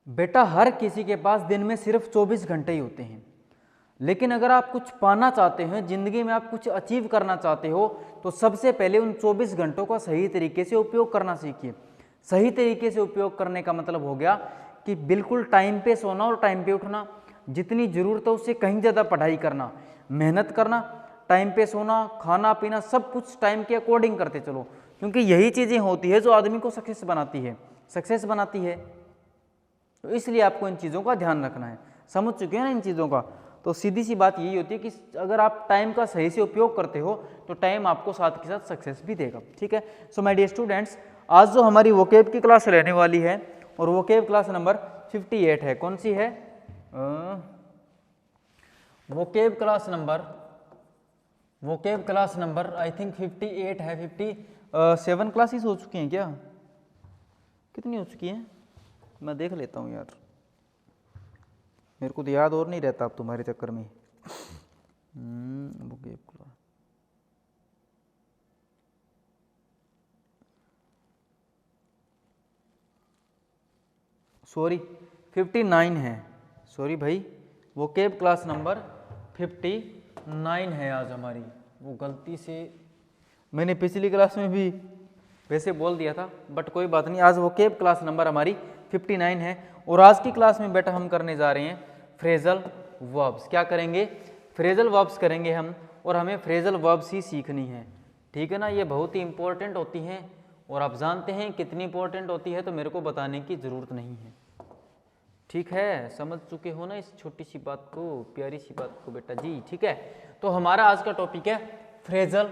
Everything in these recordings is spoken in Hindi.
बेटा हर किसी के पास दिन में सिर्फ 24 घंटे ही होते हैं, लेकिन अगर आप कुछ पाना चाहते हैं ज़िंदगी में, आप कुछ अचीव करना चाहते हो, तो सबसे पहले उन 24 घंटों का सही तरीके से उपयोग करना सीखिए। सही तरीके से उपयोग करने का मतलब हो गया कि बिल्कुल टाइम पे सोना और टाइम पे उठना, जितनी ज़रूरत है उससे कहीं ज़्यादा पढ़ाई करना, मेहनत करना, टाइम पे सोना, खाना पीना सब कुछ टाइम के अकॉर्डिंग करते चलो, क्योंकि यही चीज़ें होती है जो आदमी को सक्सेस बनाती है। तो इसलिए आपको इन चीज़ों का ध्यान रखना है। समझ चुके हैं ना इन चीज़ों का? तो सीधी सी बात यही होती है कि अगर आप टाइम का सही से उपयोग करते हो तो टाइम आपको साथ के साथ सक्सेस भी देगा। ठीक है। सो माय डियर स्टूडेंट्स, आज जो हमारी वोकेब की क्लास रहने वाली है, और वोकेब क्लास नंबर 58 है। कौन सी है? Vocab class number I think 58 है। 57 क्लासेस हो चुकी हैं क्या? कितनी हो चुकी हैं? मैं देख लेता हूँ यार, मेरे को तो याद और नहीं रहता अब तुम्हारे चक्कर में। सॉरी 59 है, सॉरी भाई, वोकेब क्लास नंबर 59 है आज हमारी। वो गलती से मैंने पिछली क्लास में भी वैसे बोल दिया था, बट कोई बात नहीं, आज वोकेब क्लास नंबर हमारी 59 है। और आज की क्लास में बेटा हम करने जा रहे हैं फ्रेजल वर्ब्स। क्या करेंगे? फ्रेजल वर्ब्स करेंगे हम, और हमें फ्रेजल वर्ब्स ही सीखनी है। ठीक है ना? ये बहुत ही इंपॉर्टेंट होती हैं, और आप जानते हैं कितनी इंपॉर्टेंट होती है, तो मेरे को बताने की ज़रूरत नहीं है। ठीक है, समझ चुके हो ना इस छोटी सी बात को, प्यारी सी बात को बेटा जी। ठीक है, तो हमारा आज का टॉपिक है फ्रेजल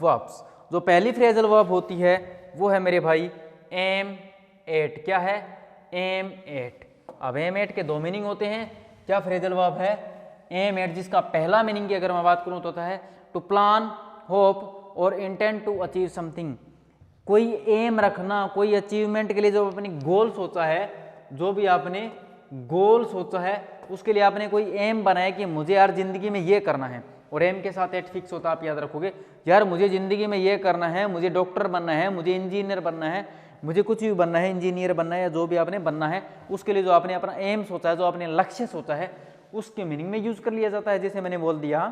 वर्ब्स। जो पहली फ्रेजल वर्ब होती है वो है मेरे भाई एम एट। क्या है? Aim at. अब एम एट के दो मीनिंग होते हैं। क्या फ्रेजल वर्ब है? एम एट, जिसका पहला मीनिंग की अगर मैं बात करूं तो होता है टू प्लान, होप और इंटेंट टू अचीव समथिंग। कोई एम रखना, कोई अचीवमेंट के लिए जो अपनी गोल सोचा है, जो भी आपने गोल सोचा है उसके लिए आपने कोई एम बनाया कि मुझे यार जिंदगी में ये करना है, और एम के साथ एट फिक्स होता है, आप याद रखोगे यार मुझे जिंदगी में ये करना है, मुझे डॉक्टर बनना है, मुझे इंजीनियर बनना है, मुझे कुछ भी बनना है, इंजीनियर बनना है, या जो भी आपने बनना है, उसके लिए जो आपने अपना एम सोचा है, जो आपने लक्ष्य सोचा है, उसके मीनिंग में यूज कर लिया जाता है। जैसे मैंने बोल दिया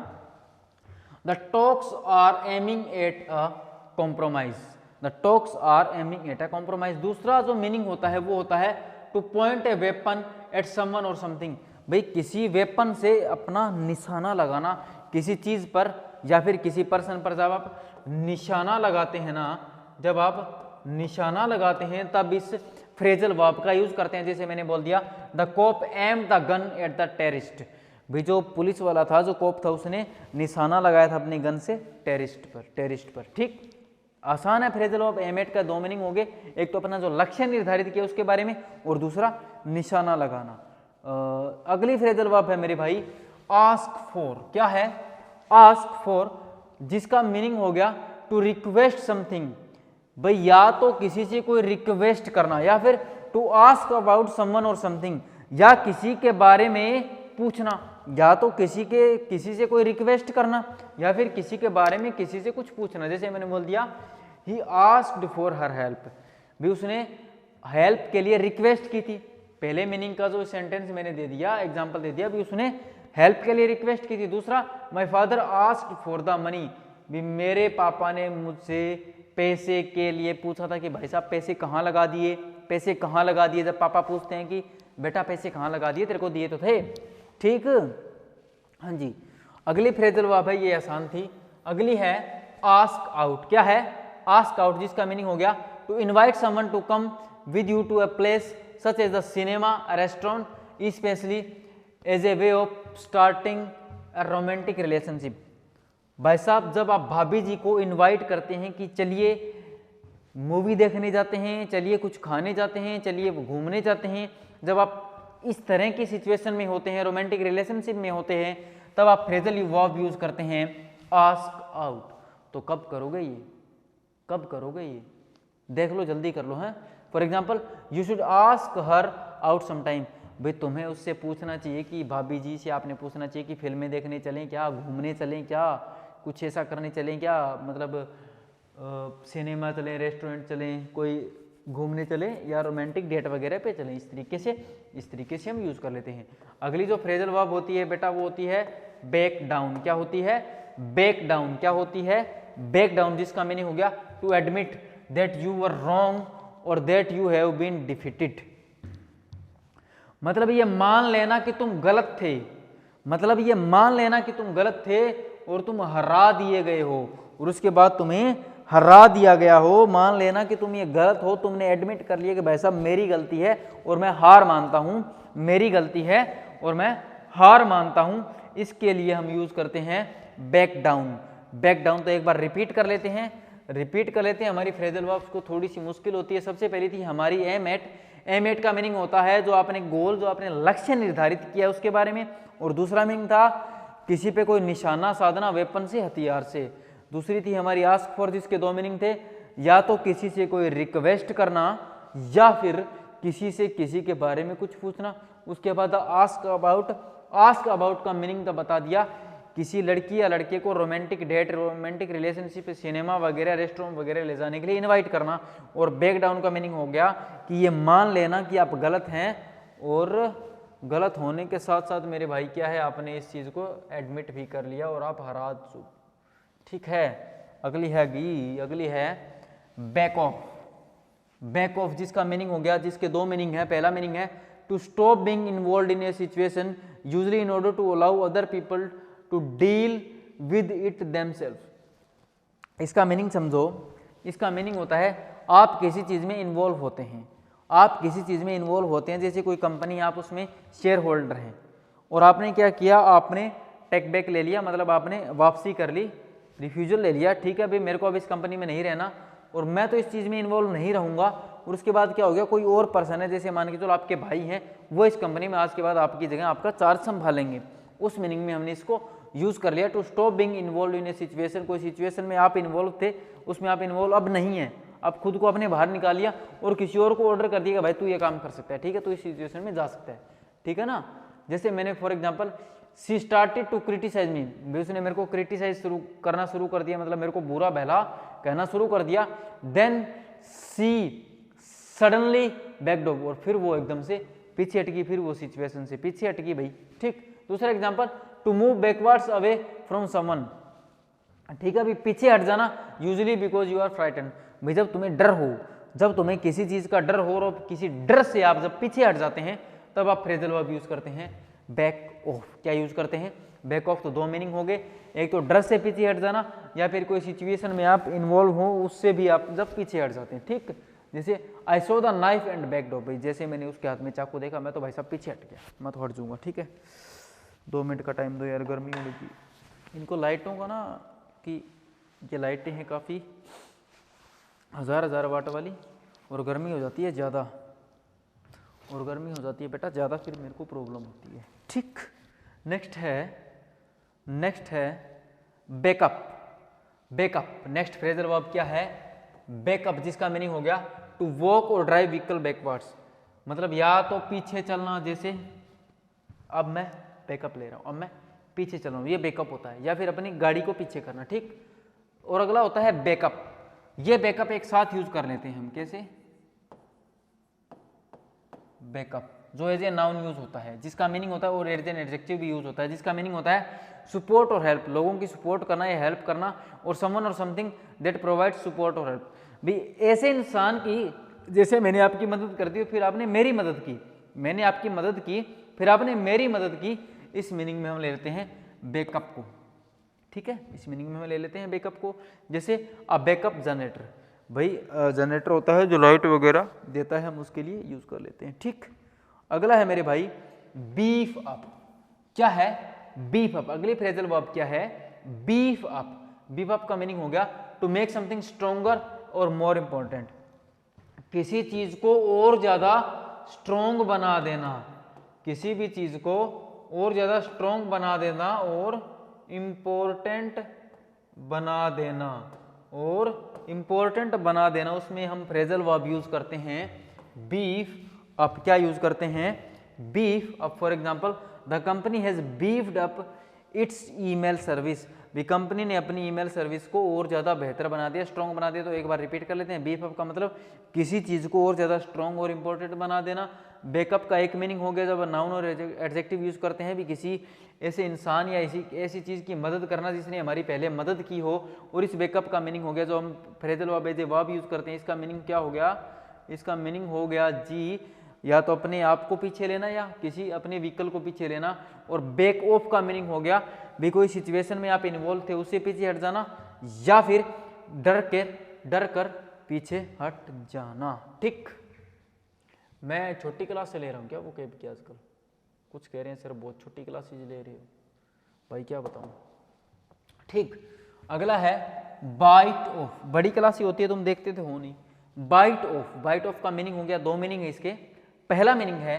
the talks are aiming at a compromise. The talks are aiming at a compromise. दूसरा जो मीनिंग होता है वो होता है to point a weapon at someone और समथिंग। भाई किसी वेपन से अपना निशाना लगाना किसी चीज पर या फिर किसी पर्सन पर। जब आप निशाना लगाते हैं ना, जब आप निशाना लगाते हैं तब इस फ्रेजल वर्ब का यूज करते हैं। जैसे मैंने बोल दिया the cop aim the gun at the terrorist. भाई जो पुलिस वाला था, जो कोप था, उसने निशाना लगाया था अपनी गन से टेररिस्ट पर। ठीक, आसान है फ्रेजल वर्ब। एम एट का दो मीनिंग हो गए, एक तो अपना जो लक्ष्य निर्धारित किया उसके बारे में, और दूसरा निशाना लगाना। अगली फ्रेजल वर्ब है मेरे भाई आस्क फॉर। क्या है? आस्क फॉर, जिसका मीनिंग हो गया टू रिक्वेस्ट समथिंग। भाई या तो किसी से कोई रिक्वेस्ट करना, या फिर टू आस्क अबाउट समवन और समथिंग, या किसी के बारे में पूछना। या तो किसी से कोई रिक्वेस्ट करना, या फिर किसी के बारे में किसी से कुछ पूछना। जैसे मैंने बोल दिया he asked for her help, भी उसने हेल्प के लिए रिक्वेस्ट की थी। पहले मीनिंग का जो सेंटेंस मैंने दे दिया, एग्जांपल दे दिया, भी उसने हेल्प के लिए रिक्वेस्ट की थी। दूसरा my father asked for the money, भी मेरे पापा ने मुझसे पैसे के लिए पूछा था कि भाई साहब पैसे कहाँ लगा दिए, पैसे कहाँ लगा दिए। जब पापा पूछते हैं कि बेटा पैसे कहाँ लगा दिए, तेरे को दिए तो थे। ठीक, हाँ जी। अगली फ्रेजल वर्ब है, ये आसान थी। अगली है आस्क आउट। क्या है? आस्क आउट, जिसका मीनिंग हो गया to invite someone to come with you to a place such as the cinema, a restaurant, specially as a way of starting a romantic relationship. भाई साहब जब आप भाभी जी को इनवाइट करते हैं कि चलिए मूवी देखने जाते हैं, चलिए कुछ खाने जाते हैं, चलिए घूमने जाते हैं, जब आप इस तरह की सिचुएशन में होते हैं, रोमांटिक रिलेशनशिप में होते हैं, तब आप फ्रेजल वर्ब यूज करते हैं आस्क आउट। तो कब करोगे ये? कब करोगे ये? देख लो, जल्दी कर लो। है for example you should ask her out sometime. भाई तुम्हें उससे पूछना चाहिए कि भाभी जी से आपने पूछना चाहिए कि फिल्में देखने चलें क्या, घूमने चलें क्या, कुछ ऐसा करने चलें क्या, मतलब सिनेमा चलें, रेस्टोरेंट चलें, कोई घूमने चले या रोमांटिक डेट वगैरह पे चले, इस तरीके से हम यूज कर लेते हैं। अगली जो फ्रेजल वर्ब होती है बेटा वो होती है बैक डाउन। क्या होती है? Back down. क्या होती है? बैक डाउन, जिसका मीनिंग हो गया to admit that you were wrong और that you have been defeated. मतलब ये मान लेना कि तुम गलत थे, मतलब ये मान लेना कि तुम गलत थे और तुम हरा दिए गए हो, और उसके बाद तुम्हें हरा दिया गया हो। मान लेना कि तुम ये गलत हो, तुमने एडमिट कर लिया कि भाई साहब मेरी गलती है और मैं हार मानता हूं, मेरी गलती है और मैं हार मानता हूं। इसके लिए हम यूज करते हैं बैक डाउन। बैक डाउन तो एक बार रिपीट कर लेते हैं, हमारी फ्रेजल वर्ब्स को थोड़ी सी मुश्किल होती है। सबसे पहली थी हमारी एम एट का मीनिंग होता है जो आपने गोल, जो आपने लक्ष्य निर्धारित किया है उसके बारे में, और दूसरा मीनिंग था किसी पे कोई निशाना साधना, वेपन से, हथियार से। दूसरी थी हमारी आस्क फॉर, जिसके दो मीनिंग थे, या तो किसी से कोई रिक्वेस्ट करना या फिर किसी से किसी के बारे में कुछ पूछना। उसके बाद आस्क अबाउट का मीनिंग तो बता दिया, किसी लड़की या लड़के को romantic date, romantic relationship, cinema वगैरह, रेस्टोरेंट वगैरह ले जाने के लिए इनवाइट करना। और बैक डाउन का मीनिंग हो गया कि ये मान लेना कि आप गलत हैं, और गलत होने के साथ साथ मेरे भाई क्या है, आपने इस चीज़ को एडमिट भी कर लिया और आप हरा चुके। ठीक है, अगली है बैक ऑफ। बैक ऑफ जिसका मीनिंग हो गया, जिसके दो मीनिंग है। पहला मीनिंग है to stop being involved in a situation usually in order to allow other people to deal with it themselves. इसका मीनिंग समझो, इसका मीनिंग होता है आप किसी चीज में इन्वॉल्व होते हैं, जैसे कोई कंपनी, आप उसमें शेयर होल्डर हैं और आपने क्या किया, आपने टेक बैक ले लिया, मतलब आपने वापसी कर ली, रिफ्यूजल ले लिया। ठीक है भाई, मेरे को अब इस कंपनी में नहीं रहना और मैं तो इस चीज़ में इन्वॉल्व नहीं रहूँगा। और उसके बाद क्या हो गया, कोई और पर्सन है, जैसे मान के चलो आपके भाई हैं, वो इस कंपनी में आज के बाद आपकी जगह आपका चार्ज संभालेंगे। उस मीनिंग में हमने इसको यूज़ कर लिया, to stop being involve in a situation. कोई सिचुएशन में आप इन्वॉल्व थे, उसमें आप इन्वॉल्व अब नहीं है, आप खुद को अपने बाहर निकाल लिया और किसी और को ऑर्डर कर दिया कि भाई तू ये काम कर सकता है, ठीक है, तू इस सिचुएशन में जा सकता है। ठीक है ना, जैसे मैंने for example she started to criticise me, उसने मेरे को क्रिटिसाइज करना शुरू कर दिया, मतलब मेरे को बुरा भला कहना शुरू कर दिया। Then she suddenly backed off, और फिर वो एकदम से पीछे हटकी, फिर वो सिचुएशन से पीछे हटकी भाई। ठीक, दूसरा example to move backwards away from someone. ठीक है, अभी पीछे हट जाना, usually because you are frighten. भाई जब तुम्हें डर हो, जब तुम्हें किसी चीज का डर हो और किसी डर से आप जब पीछे हट जाते हैं, तब आप फ्रेजल वर्ब यूज करते हैं बैक ऑफ। क्या यूज करते हैं? Back of. तो दो मीनिंग हो गए, एक तो डर से पीछे हट जाना, या फिर कोई सिचुएशन में आप इन्वॉल्व हो उससे भी आप जब पीछे हट जाते हैं। ठीक, जैसे I saw the knife and backed off, भाई जैसे मैंने उसके हाथ में चाकू देखा, मैं तो भाई साहब पीछे हट गया, मैं तो हट जाऊंगा। ठीक है, 2 मिनट का टाइम दो यार, गर्मी हो लगी। इनको लाइटों का ना, कि ये लाइटें हैं काफ़ी 1000 वाट वाली, और गर्मी हो जाती है ज़्यादा, और गर्मी हो जाती है बेटा ज़्यादा, फिर मेरे को प्रॉब्लम होती है। ठीक, नेक्स्ट है बैकअप। नेक्स्ट फ्रेजल वर्ब क्या है? बैकअप, जिसका मीनिंग हो गया टू वॉक और ड्राइव व्हीकल बैकवर्ड्स। मतलब या तो पीछे चलना, जैसे अब मैं बैकअप ले रहा हूँ, अब मैं पीछे चल रहा हूँ, ये बैकअप होता है, या फिर अपनी गाड़ी को पीछे करना। ठीक, और अगला होता है बैकअप। ये बैकअप एक साथ यूज कर लेते हैं हम, कैसे? बैकअप जो एज ए नाउन यूज होता है, जिसका मीनिंग होता है, और एज एन एडजेक्टिव भी यूज होता है, जिसका मीनिंग होता है सपोर्ट और हेल्प, लोगों की सपोर्ट करना या हेल्प करना, और समवन और समथिंग दैट प्रोवाइड सपोर्ट और हेल्प। भी ऐसे इंसान की, जैसे मैंने आपकी मदद कर दी फिर आपने मेरी मदद की, मैंने आपकी मदद की फिर आपने मेरी मदद की, इस मीनिंग में हम ले लेते हैं बैकअप को। ठीक है, इस मीनिंग में हम ले लेते हैं बैकअप को। जैसे अ बैकअप जनरेटर, भाई जनरेटर होता है जो लाइट वगैरह देता है, हम उसके लिए यूज कर लेते हैं। ठीक, अगला है मेरे भाई बीफ अप। क्या है? Beef up. अगली फ्रेजल वर्ब क्या है? Beef up. बीफ अप का मीनिंग हो गया टू मेक समथिंग स्ट्रोंगर और मोर इंपॉर्टेंट, किसी चीज को और ज्यादा स्ट्रोंग बना देना, किसी भी चीज को और ज्यादा स्ट्रोंग बना देना और इंपॉर्टेंट बना देना, और इंपॉर्टेंट बना देना, उसमें हम फ्रेजल वर्ब यूज करते हैं बीफ अप। क्या यूज करते हैं? Beef up. For example the company has beefed up it's email service, भी कंपनी ने अपनी ईमेल सर्विस को और ज़्यादा बेहतर बना दिया, स्ट्रॉन्ग बना दिया। तो एक बार रिपीट कर लेते हैं, बीफ अप का मतलब किसी चीज़ को और ज़्यादा स्ट्रॉन्ग और इम्पोर्टेंट बना देना। बैकअप का एक मीनिंग हो गया जब नाउन और एडजेक्टिव यूज़ करते हैं, भी किसी ऐसे इंसान या ऐसी चीज़ की मदद करना जिसने हमारी पहले मदद की हो। और इस बैकअप का मीनिंग हो गया जो हम phrasal verb as a verb use करते हैं, इसका मीनिंग क्या हो गया, इसका मीनिंग हो गया जी या तो अपने आप को पीछे लेना या किसी अपने व्हीकल को पीछे लेना। और बैक ऑफ का मीनिंग हो गया भी कोई सिचुएशन में आप इन्वॉल्व थे उससे पीछे हट जाना, या फिर डर कर पीछे हट जाना। ठीक, मैं छोटी क्लास से ले रहा हूँ क्या वो कैब की आजकल? कुछ कह रहे हैं सर बहुत छोटी क्लासेज ले रहे हो, भाई क्या बताऊँ। ठीक, अगला है बाइट ऑफ, बड़ी क्लास ही होती है तुम देखते थे हो नहीं। बाइट ऑफ, बाइट ऑफ का मीनिंग हो गया, दो मीनिंग है इसके। पहला मीनिंग है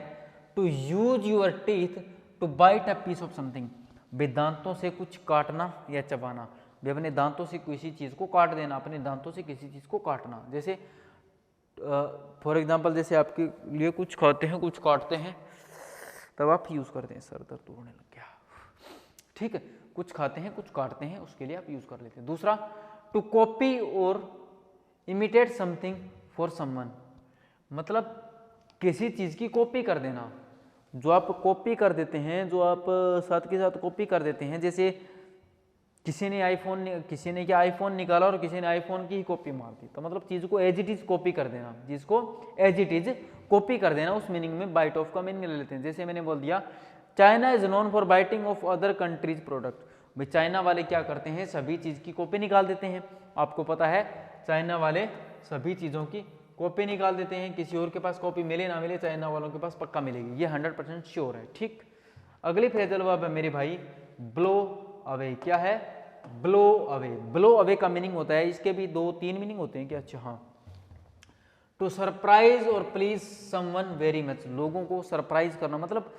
to use your teeth to bite a piece of something, दांतों से कुछ काटना या चबाना, अपने दांतों से किसी चीज को काट देना, अपने दांतों से किसी चीज को काटना। जैसे फॉर एग्जाम्पल जैसे आपके लिए कुछ खाते हैं कुछ काटते हैं तब आप यूज करते हैं, सर दर्द होने लग गया। ठीक है, कुछ खाते हैं कुछ काटते हैं उसके लिए आप यूज कर लेते हैं। दूसरा, टू कॉपी और इमिटेट समथिंग फॉर समवन, मतलब किसी चीज की कॉपी कर देना, जो आप कॉपी कर देते हैं, जो आप साथ के साथ कॉपी कर देते हैं। जैसे किसी ने क्या आईफोन निकाला और किसी ने आईफोन की ही कॉपी मार दी, तो मतलब चीज को एज इट इज कॉपी कर देना, जिसको एज इट इज कॉपी कर देना, उस मीनिंग में बाइट ऑफ का मीनिंग ले लेते हैं। जैसे मैंने बोल दिया China is known for biting of other countries product, भाई चाइना वाले क्या करते हैं, सभी चीज की कॉपी निकाल देते हैं। आपको पता है चाइना वाले सभी चीजों की कॉपी निकाल देते हैं, किसी और के पास कॉपी मिले ना मिले चाइना वालों के पास पक्का मिलेगी, ये 100% श्योर है। ठीक, अगली फ्रेजल वर्ब है मेरे भाई ब्लो अवे। क्या है? Blow away. ब्लो अवे का मीनिंग होता है, इसके भी 2-3 मीनिंग होते हैं क्या? अच्छा हाँ, टू सरप्राइज और प्लीज समवन वेरी मच, लोगों को सरप्राइज करना, मतलब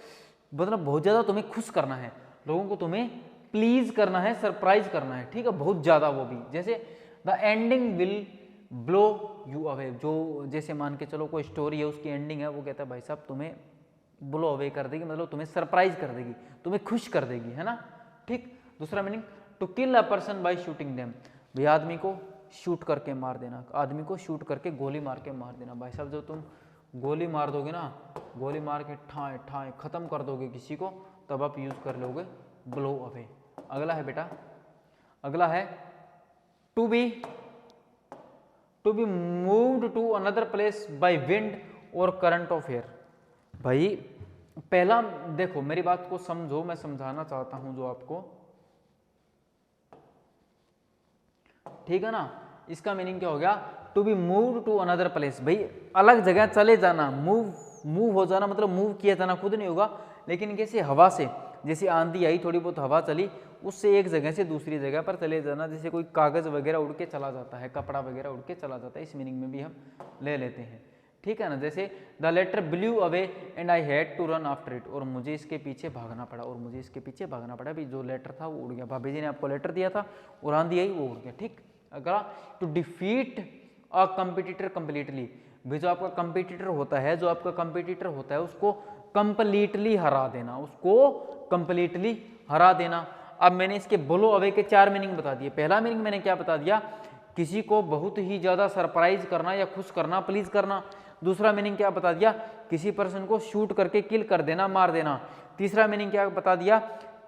बहुत ज्यादा तुम्हें खुश करना है, लोगों को तुम्हें प्लीज करना है, सरप्राइज करना है। ठीक है, बहुत ज्यादा वो भी। जैसे the ending will blow you away, जो जैसे मान के चलो कोई स्टोरी है उसकी एंडिंग है, वो कहता है भाई साहब तुम्हें ब्लो अवे कर देगी, मतलब तुम्हें सरप्राइज कर देगी, तुम्हें खुश कर देगी, है ना। ठीक, दूसरा meaning to kill a person by shooting them, भाई आदमी को शूट करके मार देना, आदमी को शूट करके गोली मार के मार देना। भाई साहब जब तुम गोली मार दोगे ना, गोली मार के ठाए ठाए खत्म कर दोगे किसी को, तब आप यूज कर लोगे ब्लो अवे। अगला है बेटा, अगला है to be moved to another place by wind or current of air. भाई पहला देखो मेरी बात को समझो, मैं समझाना चाहता हूं जो आपको, ठीक है ना। इसका मीनिंग क्या हो गया? To be moved to another place, भाई अलग जगह चले जाना, मूव हो जाना, मतलब मूव किया जाना खुद नहीं होगा, लेकिन कैसे हवा से, जैसे आंधी आई थोड़ी बहुत हवा चली, उससे एक जगह से दूसरी जगह पर चले जाना, जैसे कोई कागज वगैरह उड़ के चला जाता है, कपड़ा वगैरह उड़ के चला जाता है, इस मीनिंग में भी हम ले लेते हैं। ठीक है ना, जैसे the letter blew away and I had to run after it, और मुझे इसके पीछे भागना पड़ा, और मुझे इसके पीछे भागना पड़ा, भी जो लेटर था वो उड़ गया, भाभी जी ने आपको लेटर दिया था और आंधी आई वो उड़ गया। ठीक, अगला to defeat a competitor completely, भी जो आपका कंपिटिटर होता है, जो आपका कंपिटिटर होता है उसको कंप्लीटली हरा देना, उसको कंप्लीटली हरा देना। अब मैंने इसके ब्लो अवे के 4 मीनिंग बता दिए। पहला मीनिंग मैंने क्या बता दिया, किसी को बहुत ही ज्यादा सरप्राइज करना या खुश करना, प्लीज करना। दूसरा मीनिंग क्या बता दिया, किसी पर्सन को शूट करके किल कर देना, मार देना। तीसरा मीनिंग क्या बता दिया,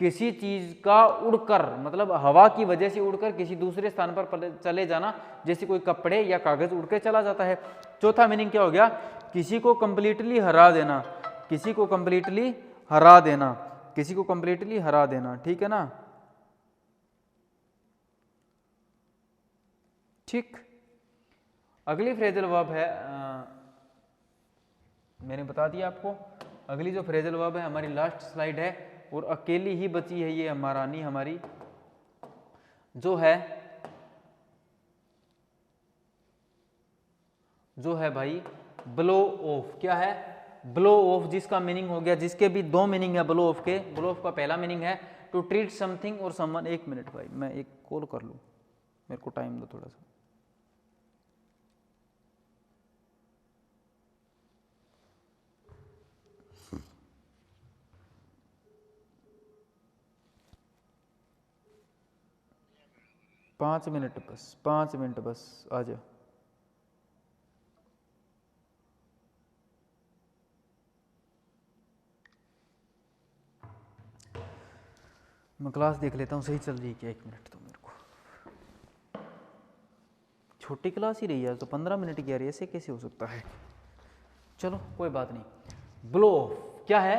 किसी चीज का उड़कर, मतलब हवा की वजह से उड़कर किसी दूसरे स्थान पर चले जाना, जैसे कोई कपड़े या कागज उड़ के चला जाता है। चौथा मीनिंग क्या हो गया, किसी को कंप्लीटली हरा देना, किसी को कंप्लीटली हरा देना, किसी को कंप्लीटली हरा देना। ठीक है ना। ठीक, अगली फ्रेजल वर्ब है, मैंने बता दिया आपको। अगली जो फ्रेजल वर्ब है हमारी लास्ट स्लाइड है और अकेली ही बची है ये महारानी हमारी, जो है भाई ब्लो ऑफ। क्या है? ब्लो ऑफ, जिसका मीनिंग हो गया, जिसके भी 2 मीनिंग है ब्लो ऑफ के। ब्लो ऑफ का पहला मीनिंग है to treat something or someone. एक मिनट भाई, मैं एक कॉल कर लूँ, मेरे को टाइम दो थोड़ा सा। 5 मिनट बस, 5 मिनट बस, आ जा। मैं क्लास देख लेता हूँ सही चल रही है क्या, 1 मिनट तो मेरे को। छोटी क्लास ही रही है तो 15 मिनट की आ रही है, ऐसे कैसे हो सकता है? चलो कोई बात नहीं। ब्लो ऑफ क्या है?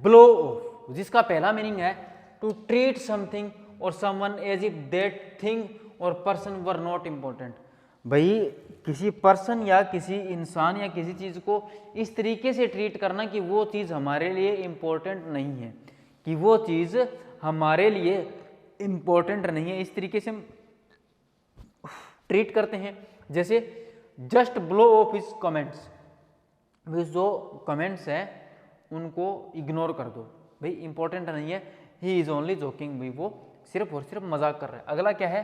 ब्लो ऑफ, जिसका पहला मीनिंग है to treat something or someone as if that thing or person were not important. भाई किसी पर्सन या किसी इंसान या किसी चीज को इस तरीके से ट्रीट करना कि वो चीज हमारे लिए इम्पोर्टेंट नहीं है, कि वो चीज हमारे लिए इम्पोर्टेंट नहीं है, इस तरीके से हम ट्रीट करते हैं। जैसे just blow of his comments, जो कमेंट्स हैं उनको इग्नोर कर दो, भाई इंपॉर्टेंट नहीं है, ही इज ओनली जोकिंग, भाई वो सिर्फ और सिर्फ मजाक कर रहा है। अगला क्या है?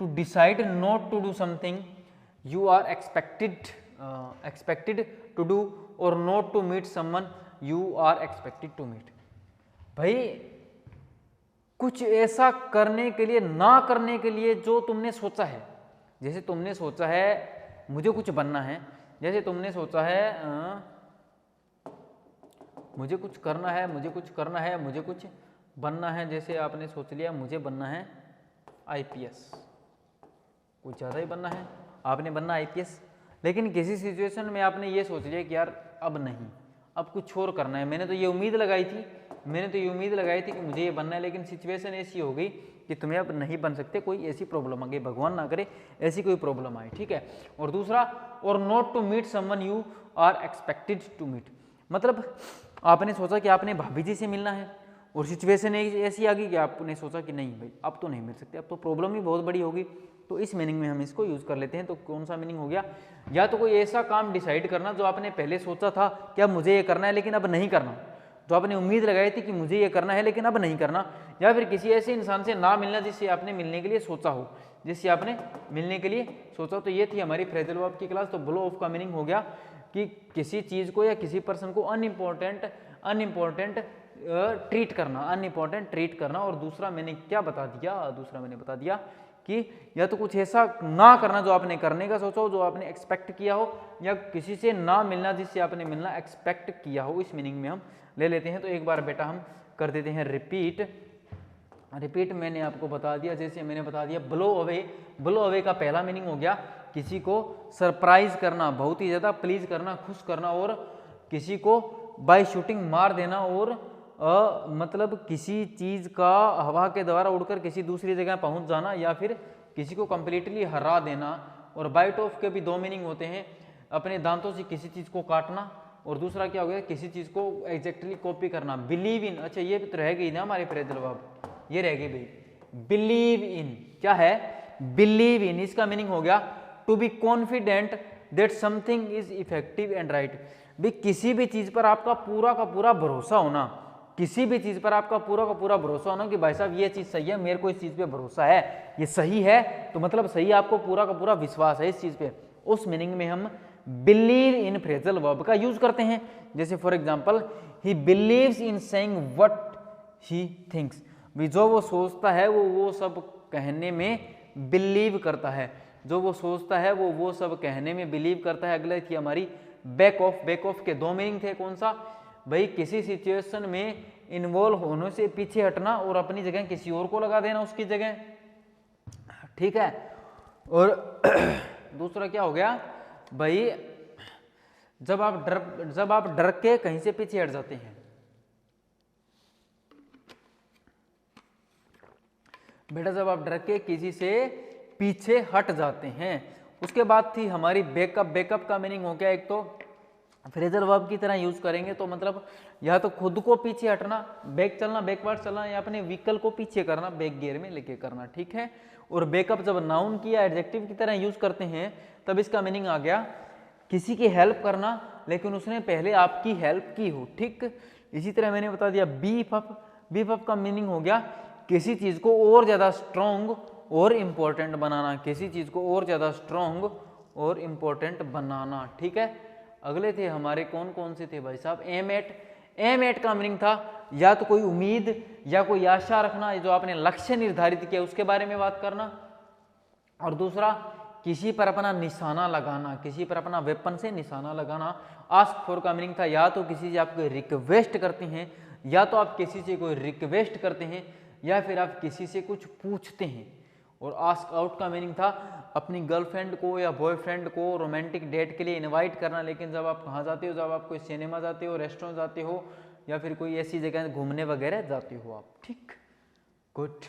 To decide not to do something you are expected to do और not to meet someone you are expected to meet. भाई कुछ ऐसा करने के लिए, ना करने के लिए जो तुमने सोचा है। जैसे तुमने सोचा है मुझे कुछ बनना है, जैसे तुमने सोचा है मुझे कुछ करना है, मुझे कुछ करना है, मुझे कुछ बनना है। जैसे आपने सोच लिया मुझे बनना है आईपीएस, कुछ ज़्यादा ही बनना है, आपने बनना आईपीएस। लेकिन किसी सिचुएशन में आपने ये सोच लिया कि यार अब नहीं, अब कुछ और करना है। मैंने तो ये उम्मीद लगाई थी कि मुझे ये बनना है, लेकिन सिचुएशन ऐसी हो गई कि तुम्हें अब नहीं बन सकते, कोई ऐसी प्रॉब्लम आ गई, भगवान ना करे ऐसी कोई प्रॉब्लम आए, ठीक है। और दूसरा, और not to meet someone you are expected to meet, मतलब आपने सोचा कि आपने भाभी जी से मिलना है और सिचुएशन ऐसी आ गई कि आपने सोचा कि नहीं भाई अब तो नहीं मिल सकते, अब तो प्रॉब्लम ही बहुत बड़ी होगी, तो इस मीनिंग में हम इसको यूज़ कर लेते हैं। तो कौन सा मीनिंग हो गया? या तो कोई ऐसा काम डिसाइड करना जो आपने पहले सोचा था कि अब मुझे ये करना है लेकिन अब नहीं करना, जो आपने उम्मीद लगाई थी कि मुझे ये करना है लेकिन अब नहीं करना। या फिर किसी ऐसे इंसान से ना मिलना जिससे आपने मिलने के लिए सोचा हो, जिससे आपने मिलने के लिए सोचा। तो ये थी हमारी फ्रेजल वर्ब की क्लास। तो ब्लो ऑफ का मीनिंग हो गया कि किसी चीज़ को या किसी पर्सन को अनइम्पोर्टेंट ट्रीट करना, अनइम्पोर्टेंट ट्रीट करना। और दूसरा मैंने क्या बता दिया? दूसरा मैंने बता दिया कि या तो कुछ ऐसा ना करना जो आपने करने का सोचा हो, जो आपने एक्सपेक्ट किया हो, या किसी से ना मिलना जिससे आपने मिलना एक्सपेक्ट किया हो। इस मीनिंग में हम ले लेते हैं। तो एक बार बेटा हम कर देते हैं रिपीट मैंने आपको बता दिया। जैसे मैंने बता दिया ब्लो अवे का पहला मीनिंग हो गया किसी को सरप्राइज करना, बहुत ही ज़्यादा प्लीज करना, खुश करना, और किसी को बाय शूटिंग मार देना, और मतलब किसी चीज़ का हवा के द्वारा उड़कर किसी दूसरी जगह पहुंच जाना, या फिर किसी को कंप्लीटली हरा देना। और बाइट ऑफ के भी दो मीनिंग होते हैं, अपने दांतों से किसी चीज़ को काटना, और दूसरा क्या हो गया? किसी चीज़ को एग्जैक्टली कॉपी करना। बिलीव इन, अच्छा ये तो रह गई ना हमारी फ्रेजल वर्ब, ये रह गई भाई। बिलीव इन क्या है? बिलीव इन, इसका मीनिंग हो गया to be confident that something is effective and right. भी किसी भी चीज़ पर आपका पूरा का पूरा भरोसा होना, किसी भी चीज़ पर आपका पूरा का पूरा भरोसा होना कि भाई साहब ये चीज़ सही है, मेरे को इस चीज़ पे भरोसा है, ये सही है, तो मतलब सही, आपको पूरा का पूरा विश्वास है इस चीज़ पे। उस मीनिंग में हम बिलीव इन फ्रेजल वर्ब का यूज करते हैं। जैसे for example, he believes in saying what he thinks, भी जो वो सोचता है वो सब कहने में बिलीव करता है, जो वो सोचता है वो सब कहने में बिलीव करता है। अगले थी हमारी बैक ऑफ के दो मीनिंग थे। कौन सा? भाई किसी सिचुएशन में इन्वॉल्व होने से पीछे हटना और अपनी जगह किसी और को लगा देना उसकी जगह, ठीक है। और दूसरा क्या हो गया भाई? जब आप डर के कहीं से पीछे हट जाते हैं। बेटा जब आप डर के किसी से पीछे हट जाते हैं। उसके बाद थी हमारी बैकअप का मीनिंग हो गया, एक तो फ्रेजल वर्ब की तरह यूज करेंगे तो मतलब या तो खुद को पीछे हटना, बैक चलना, बैकवर्ड चलना, या अपने व्हीकल को पीछे करना, बैक गियर में लेके करना, ठीक है। और बैकअप जब नाउन की या एडजेक्टिव की तरह यूज करते हैं तब इसका मीनिंग आ गया किसी की हेल्प करना लेकिन उसने पहले आपकी हेल्प की हो, ठीक। इसी तरह मैंने बता दिया बीफ अप का मीनिंग हो गया किसी चीज को और ज्यादा स्ट्रॉन्ग और इम्पोर्टेंट बनाना, किसी चीज को और ज्यादा स्ट्रॉन्ग और इम्पोर्टेंट बनाना, ठीक है। अगले थे हमारे कौन से थे भाई साहब? एम एट का मीनिंग था या तो कोई उम्मीद या कोई आशा रखना, जो आपने लक्ष्य निर्धारित किया उसके बारे में बात करना, और दूसरा किसी पर अपना निशाना लगाना, किसी पर अपना वेपन से निशाना लगाना। आस्क फॉर का मीनिंग था या तो किसी से आप कोई रिक्वेस्ट करते हैं, या तो आप किसी से कोई रिक्वेस्ट करते हैं, या फिर आप किसी से कुछ पूछते हैं। और आस्क आउट का मीनिंग था अपनी गर्लफ्रेंड को या बॉयफ्रेंड को रोमांटिक डेट के लिए इनवाइट करना, लेकिन जब आप कहाँ जाते हो, जब आप कोई सिनेमा जाते हो, रेस्टोरेंट जाते हो, या फिर कोई ऐसी जगह घूमने वगैरह जाते हो आप। ठीक, गुड।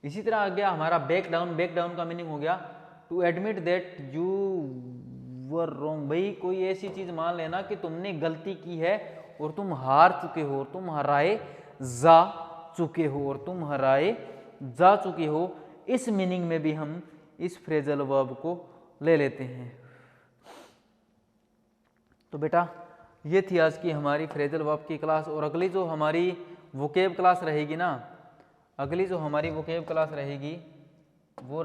इसी तरह आ गया हमारा बैक डाउन। बैक डाउन का मीनिंग हो गया to admit that you were wrong. भाई कोई ऐसी चीज मान लेना कि तुमने गलती की है और तुम हार चुके हो, और तुम हराए जा चुके हो, और तुम हराए जा चुके हो। इस मीनिंग में भी हम इस फ्रेजल वर्ब को ले लेते हैं। तो बेटा ये थी आज की हमारी फ्रेजल वर्ब की क्लास। और अगली जो हमारी वोकेब क्लास रहेगी ना, अगली जो हमारी वोकेब क्लास रहेगी वो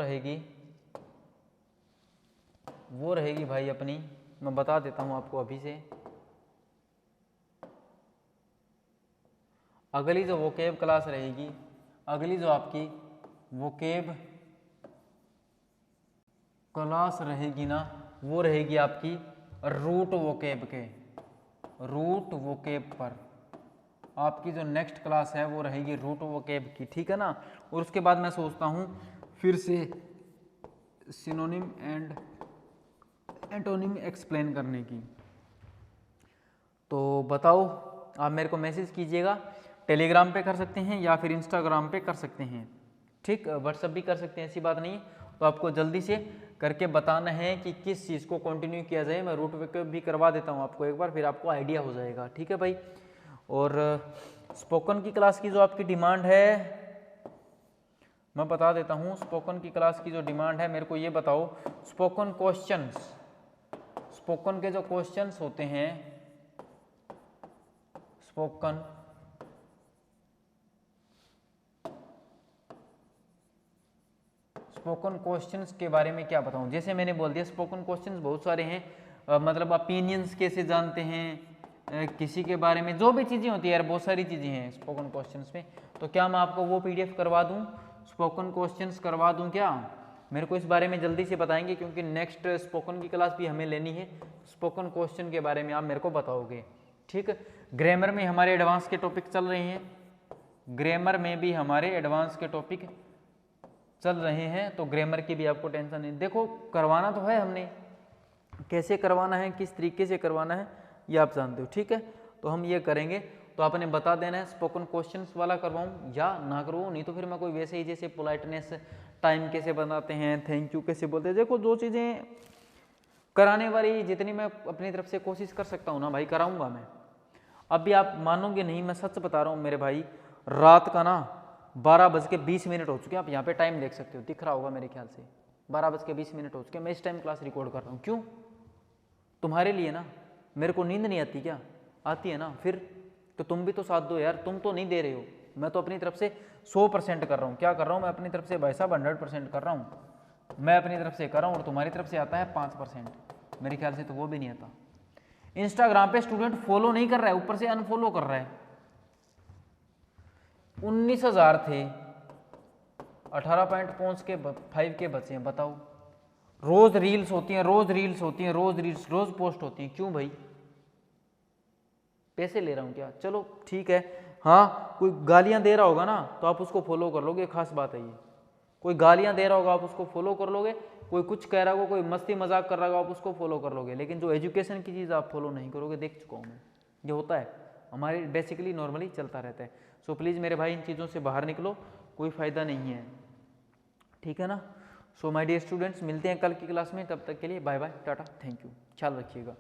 रहेगी भाई अपनी, मैं बता देता हूं आपको अभी से। अगली जो वोकेब क्लास रहेगी, अगली जो आपकी वोकेब क्लास रहेगी ना, वो रहेगी आपकी रूट वोकेब के, रूट वोकेब पर। आपकी जो नेक्स्ट क्लास है वो रहेगी रूट वोकेब की, ठीक है ना। और उसके बाद मैं सोचता हूँ फिर से सिनोनिम एंड एंटोनिम एक्सप्लेन करने की। तो बताओ, आप मेरे को मैसेज कीजिएगा, टेलीग्राम पे कर सकते हैं या फिर इंस्टाग्राम पे कर सकते हैं, ठीक, व्हाट्सएप भी कर सकते हैं, ऐसी बात नहीं है। तो आपको जल्दी से करके बताना है कि किस चीज़ को कंटिन्यू किया जाए। मैं रूट वोकेब भी करवा देता हूँ आपको एक बार, फिर आपको आइडिया हो जाएगा, ठीक है भाई। और स्पोकन की क्लास की जो आपकी डिमांड है मैं बता देता हूँ। स्पोकन की क्लास की जो डिमांड है, मेरे को ये बताओ, स्पोकन क्वेश्चंस, स्पोकन के जो क्वेश्चंस होते हैं, स्पोकन क्वेश्चंस के बारे में क्या बताऊं। जैसे मैंने बोल दिया स्पोकन क्वेश्चंस बहुत सारे हैं, मतलब ओपिनियंस कैसे जानते हैं, किसी के बारे में जो भी चीज़ें होती है यार, बहुत सारी चीज़ें हैं स्पोकन क्वेश्चंस में। तो क्या मैं आपको वो PDF करवा दूं, स्पोकन क्वेश्चंस करवा दूं क्या? मेरे को इस बारे में जल्दी से बताएंगे, क्योंकि नेक्स्ट स्पोकन की क्लास भी हमें लेनी है। स्पोकन क्वेश्चन के बारे में आप मेरे को बताओगे, ठीक है। ग्रामर में हमारे एडवांस के टॉपिक चल रहे हैं, ग्रामर में भी हमारे एडवांस के टॉपिक चल रहे हैं, तो ग्रामर की भी आपको टेंशन नहीं। देखो करवाना तो है हमने, कैसे करवाना है, किस तरीके से करवाना है ये आप जानते हो, ठीक है। तो हम ये करेंगे, तो आपने बता देना है स्पोकन क्वेश्चंस वाला करवाऊं या ना करवाऊं, नहीं तो फिर मैं कोई वैसे ही जैसे पोलाइटनेस, टाइम कैसे बनाते हैं, थैंक यू कैसे बोलते हैं, देखो जो चीज़ें कराने वाली जितनी मैं अपनी तरफ से कोशिश कर सकता हूँ ना भाई, कराऊंगा मैं। अभी आप मानोगे नहीं, मैं सच बता रहा हूँ मेरे भाई, रात का ना 12:20 हो चुके हैं। आप यहाँ पे टाइम देख सकते हो, दिख रहा होगा मेरे ख्याल से 12:20 हो चुके हैं। मैं इस टाइम क्लास रिकॉर्ड कर रहा हूँ, क्यों? तुम्हारे लिए ना। मेरे को नींद नहीं आती क्या? आती है ना, फिर तो तुम भी तो साथ दो यार, तुम तो नहीं दे रहे हो। मैं तो अपनी तरफ से 100% कर रहा हूँ। क्या कर रहा हूँ मैं अपनी तरफ से भाई साहब? 100% कर रहा हूँ मैं अपनी तरफ से कर रहा हूँ, और तुम्हारी तरफ से आता है 5%। मेरे ख्याल से तो वो भी नहीं आता। इंस्टाग्राम पे स्टूडेंट फॉलो नहीं कर रहा है, ऊपर से अनफॉलो कर रहा है। 19,000 थे, 18.5 के बचे हैं, बताओ। रोज रील्स होती हैं, रोज रील्स होती हैं, रोज रील्स, रोज पोस्ट होती हैं, क्यों भाई? पैसे ले रहा हूँ क्या? चलो ठीक है। हाँ, कोई गालियां दे रहा होगा ना तो आप उसको फॉलो कर लोगे, खास बात है ये। कोई गालियां दे रहा होगा आप उसको फॉलो कर लोगे, कोई कुछ कह रहा होगा, कोई मस्ती मजाक कर रहा होगा आप उसको फॉलो कर लोगे, लेकिन जो एजुकेशन की चीज़ आप फॉलो नहीं करोगे, देख चुका हूँ मैं। ये होता है हमारे बेसिकली नॉर्मली चलता रहता है। सो प्लीज़ मेरे भाई इन चीज़ों से बाहर निकलो, कोई फ़ायदा नहीं है, ठीक है ना। सो माय डियर स्टूडेंट्स, मिलते हैं कल की क्लास में, तब तक के लिए bye bye, ta-ta, thank you, ख्याल रखिएगा।